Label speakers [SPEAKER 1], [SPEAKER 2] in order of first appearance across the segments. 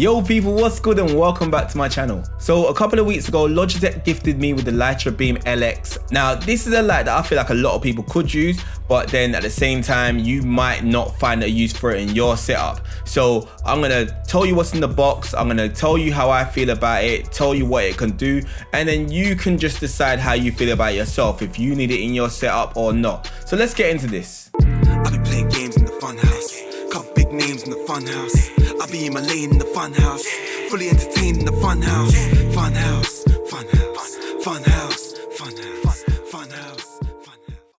[SPEAKER 1] Yo people, what's good and welcome back to my channel. So a couple of weeks ago, Logitech gifted me with the Litra Beam LX. Now this is a light that I feel like a lot of people could use, but then at the same time, you might not find a use for it in your setup. So I'm gonna tell you what's in the box, I'm gonna tell you how I feel about it, tell you what it can do, and then you can just decide how you feel about it yourself, if you need it in your setup or not. So let's get into this.
[SPEAKER 2] I be playing games in the fun house, got big names in the fun house. I be in my lane in the fun house, fully entertained in the fun house. Fun house, fun house, fun house, fun house, fun house.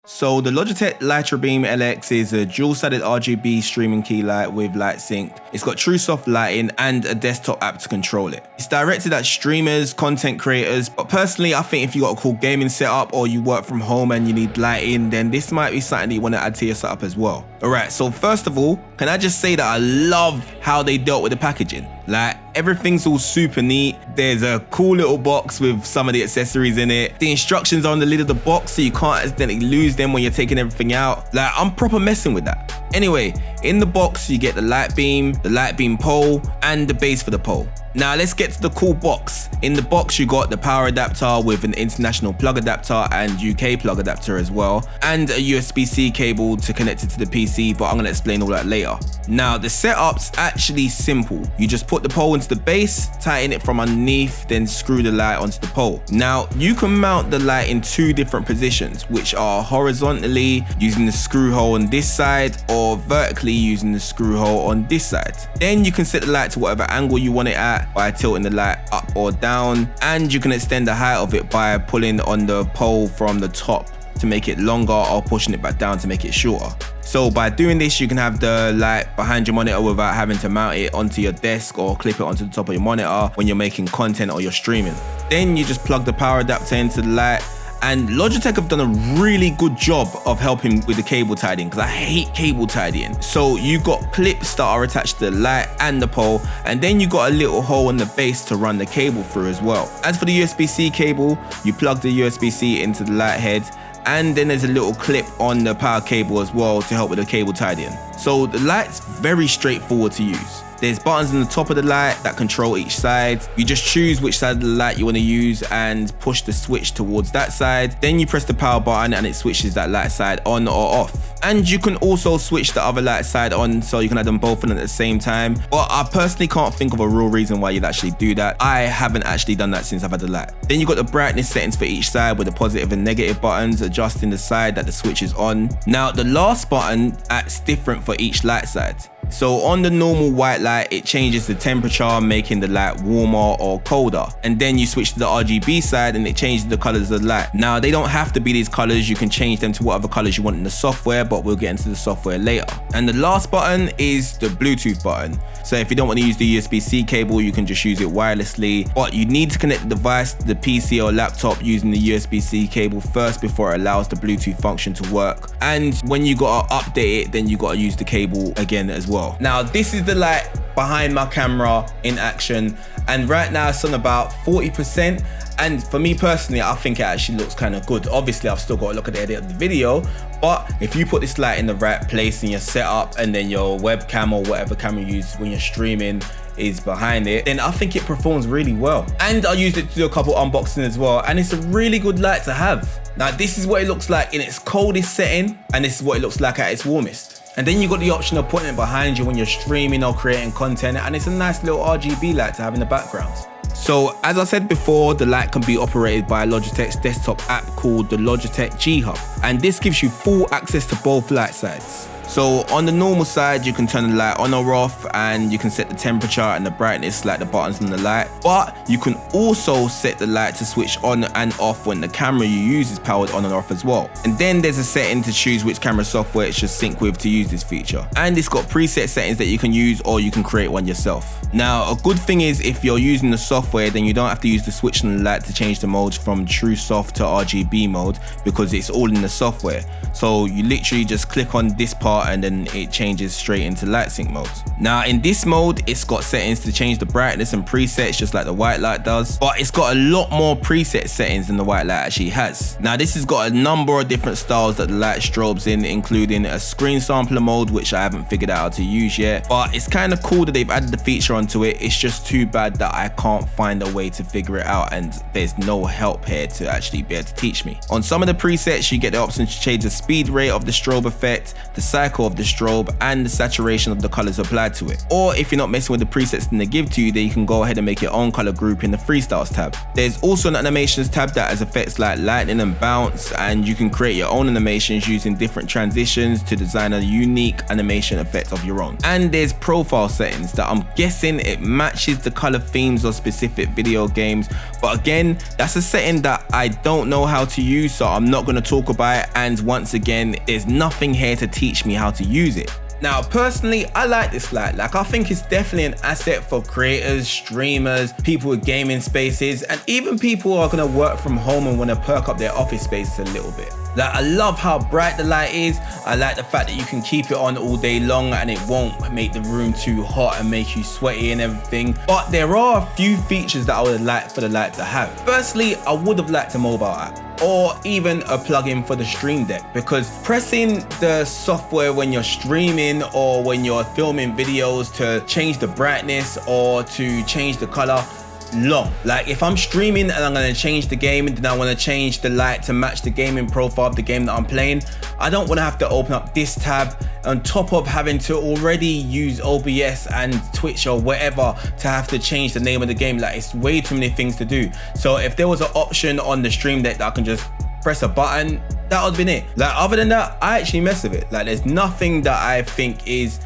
[SPEAKER 1] So the Logitech Litra Beam LX is a dual-sided RGB streaming key light with light sync. It's got true soft lighting and a desktop app to control it. It's directed at streamers, content creators, but personally I think if you got a cool gaming setup or you work from home and you need lighting, then this might be something that you want to add to your setup as well. Alright, so first of all, can I just say that I love how they dealt with the packaging. Like, everything's all super neat. There's a cool little box with some of the accessories in it. The instructions are on the lid of the box so you can't accidentally lose them when you're taking everything out. Like, I'm proper messing with that. Anyway, in the box you get the light beam pole, and the base for the pole. Now let's get to the cool box. In the box you got the power adapter with an international plug adapter and UK plug adapter as well, and a USB-C cable to connect it to the PC, but I'm gonna explain all that later. Now the setup's actually simple. You just put the pole into the base, tighten it from underneath, then screw the light onto the pole. Now you can mount the light in two different positions, which are horizontally using the screw hole on this side, or vertically using the screw hole on this side. Then you can set the light to whatever angle you want it at by tilting the light up or down, and you can extend the height of it by pulling on the pole from the top to make it longer or pushing it back down to make it shorter. So by doing this, you can have the light behind your monitor without having to mount it onto your desk or clip it onto the top of your monitor when you're making content or you're streaming. Then you just plug the power adapter into the light. And Logitech have done a really good job of helping with the cable tidying, because I hate cable tidying. So you got clips that are attached to the light and the pole, and then you got a little hole in the base to run the cable through as well. As for the USB-C cable, you plug the USB-C into the light head, and then there's a little clip on the power cable as well to help with the cable tidying. So the light's very straightforward to use. There's buttons on the top of the light that control each side. You just choose which side of the light you want to use and push the switch towards that side. Then you press the power button and it switches that light side on or off. And you can also switch the other light side on, so you can have them both on at the same time. But I personally can't think of a real reason why you'd actually do that. I haven't actually done that since I've had the light. Then you got the brightness settings for each side with the positive and negative buttons, adjusting the side that the switch is on. Now the last button acts different for each light side. So on the normal white light, it changes the temperature, making the light warmer or colder. And then you switch to the RGB side and it changes the colors of the light. Now they don't have to be these colors, you can change them to whatever colors you want in the software, but we'll get into the software later. And the last button is the Bluetooth button. So if you don't want to use the USB-C cable, you can just use it wirelessly, but you need to connect the device to the PC or laptop using the USB-C cable first before it allows the Bluetooth function to work. And when you gotta update it, then you gotta use the cable again as well. Now this is the light behind my camera in action, and right now it's on about 40%, and for me personally I think it actually looks kind of good. Obviously I've still got to look at the edit of the video, but if you put this light in the right place in your setup and then your webcam or whatever camera you use when you're streaming is behind it, then I think it performs really well. And I used it to do a couple unboxing as well, and it's a really good light to have. Now this is what it looks like in its coldest setting, and this is what it looks like at its warmest. And then you got the option of putting it behind you when you're streaming or creating content, and it's a nice little RGB light to have in the background. So as I said before, the light can be operated by Logitech's desktop app called the Logitech G Hub, and this gives you full access to both light sides. So on the normal side, you can turn the light on or off, and you can set the temperature and the brightness like the buttons on the light. But you can also set the light to switch on and off when the camera you use is powered on and off as well. And then there's a setting to choose which camera software it should sync with to use this feature. And it's got preset settings that you can use, or you can create one yourself. Now, a good thing is if you're using the software, then you don't have to use the switch on the light to change the modes from true soft to RGB mode, because it's all in the software. So you literally just click on this part start and then it changes straight into light sync mode. Now in this mode, it's got settings to change the brightness and presets just like the white light does, but it's got a lot more preset settings than the white light actually has. Now this has got a number of different styles that the light strobes in, including a screen sampler mode, which I haven't figured out how to use yet, but it's kind of cool that they've added the feature onto it. It's just too bad that I can't find a way to figure it out, and there's no help here to actually be able to teach me. On some of the presets, you get the option to change the speed rate of the strobe effect, the cycle of the strobe, and the saturation of the colors applied to it. Or if you're not messing with the presets that they give to you, then you can go ahead and make your own color group in the freestyles tab. There's also an animations tab that has effects like lightning and bounce, and you can create your own animations using different transitions to design a unique animation effect of your own. And there's profile settings that I'm guessing it matches the color themes of specific video games, but again, that's a setting that I don't know how to use, so I'm not going to talk about it, and once again, there's nothing here to teach me how to use it. Now personally, I like this light. Like, I think it's definitely an asset for creators, streamers, people with gaming spaces, and even people who are gonna work from home and wanna perk up their office spaces a little bit. Like, I love how bright the light is. I like the fact that you can keep it on all day long and it won't make the room too hot and make you sweaty and everything. But there are a few features that I would like for the light to have. Firstly, I would have liked a mobile app, or even a plugin for the Stream Deck, because pressing the software when you're streaming or when you're filming videos to change the brightness or to change the color, long. Like, if I'm streaming and I'm going to change the game and then I want to change the light to match the gaming profile of the game that I'm playing, I don't want to have to open up this tab on top of having to already use OBS and Twitch or whatever to have to change the name of the game. Like, it's way too many things to do. So if there was an option on the Stream Deck that I can just press a button, that would have been it. Like, other than that, I actually mess with it. Like, there's nothing that I think is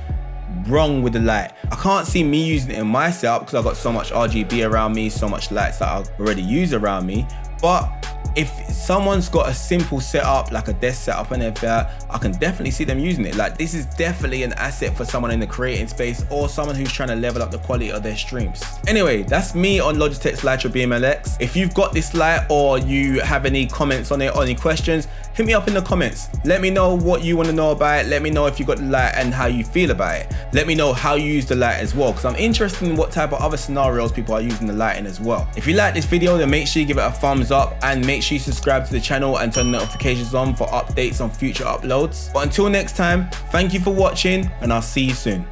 [SPEAKER 1] wrong with the light. I can't see me using it in my setup because I've got so much RGB around me, so much lights that I already use around me. But if someone's got a simple setup, like a desk setup and everything, I can definitely see them using it. Like, this is definitely an asset for someone in the creating space or someone who's trying to level up the quality of their streams. Anyway, that's me on Logitech's Litra Beam LX. If you've got this light or you have any comments on it or any questions, hit me up in the comments. Let me know what you want to know about it. Let me know if you got the light and how you feel about it. Let me know how you use the light as well, because I'm interested in what type of other scenarios people are using the light in as well. If you like this video, then make sure you give it a thumbs up and make sure you subscribe to the channel and turn notifications on for updates on future uploads. But until next time, thank you for watching and I'll see you soon.